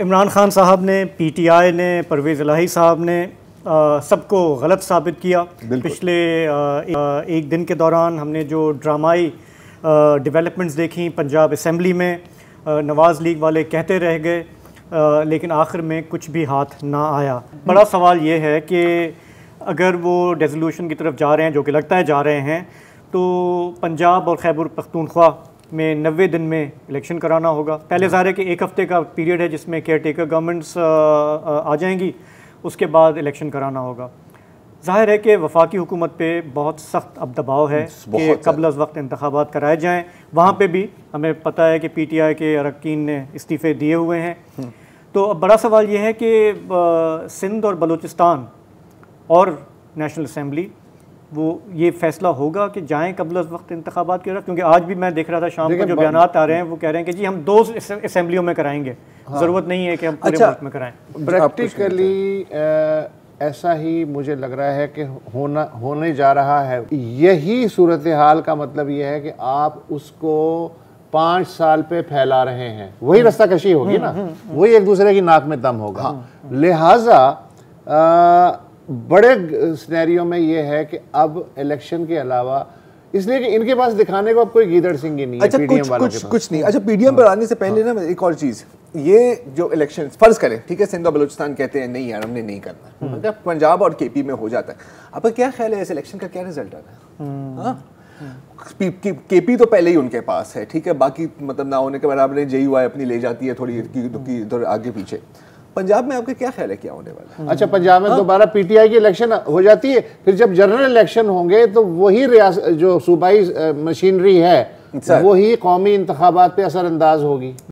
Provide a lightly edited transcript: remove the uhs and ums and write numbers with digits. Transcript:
इमरान खान साहब ने, पीटीआई ने, परवेज़ इलाही साहब ने सबको गलत साबित किया। पिछले एक दिन के दौरान हमने जो ड्रामाई डेवलपमेंट्स देखी पंजाब असम्बली में, नवाज़ लीग वाले कहते रह गए लेकिन आखिर में कुछ भी हाथ ना आया। बड़ा सवाल ये है कि अगर वो रेजोल्यूशन की तरफ जा रहे हैं, जो कि लगता है जा रहे हैं, तो पंजाब और खैबर पख्तूनख्वा में 90 दिन में इलेक्शन कराना होगा। पहले ज़ाहिर है कि एक हफ़्ते का पीरियड है जिसमें केयर टेकर गवर्नमेंट्स आ जाएंगी, उसके बाद इलेक्शन कराना होगा। ज़ाहिर है कि वफाकी हुकूमत पे बहुत सख्त अब दबाव है कि कबल अज़ वक्त इंतखाबात कराए जाएँ। वहाँ पे भी हमें पता है कि पीटीआई के अरकान ने इस्तीफ़े दिए हुए हैं। तो अब बड़ा सवाल ये है कि सिंध और बलूचिस्तान और नेशनल असम्बली वो ये फैसला होगा कि जाएं कबल अज़ वक्त इंतखाबात की तरफ, क्योंकि आज भी मैं देख रहा था शाम को जो बयानात आ रहे हैं वो कह रहे हैं कि जी हम 2 असम्बलियों में कराएंगे। ज़रूरत नहीं है कि हम पूरे मुल्क में कराएं। प्रैक्टिकली ऐसा ही मुझे लग रहा है कि होने जा रहा है। यही सूरत हाल का मतलब ये है कि आप उसको 5 साल पे फैला रहे हैं, वही रास्ता कशी होगी ना, वही एक दूसरे की नाक में दम होगा। लिहाजा बड़े सिनेरियो में ये है कि अब इलेक्शन के अलावा, इसलिए कि इनके पास दिखाने को अब कोई गीदड़ सिंह ही नहीं है। अच्छा, कुछ नहीं। अच्छा, पीडीएम पर आने से पहले ना एक और चीज, ये जो इलेक्शन फर्ज करें, ठीक है, सिंध और बलूचिस्तान कहते हैं नहीं यार हमने नहीं करना, मतलब पंजाब और केपी में हो जाता है। आपका क्या ख्याल है इस इलेक्शन का क्या रिजल्ट आता है? केपी तो पहले ही उनके पास है, ठीक है, बाकी मतलब ना होने के बराबर जेयूआई अपनी ले जाती है थोड़ी इधर आगे पीछे। पंजाब में आपका क्या ख्याल है क्या होने वाला है? अच्छा, पंजाब में दोबारा पीटीआई की इलेक्शन हो जाती है, फिर जब जनरल इलेक्शन होंगे तो वही जो सूबाई मशीनरी है वही कौमी इंतखाबात पे असरअंदाज होगी।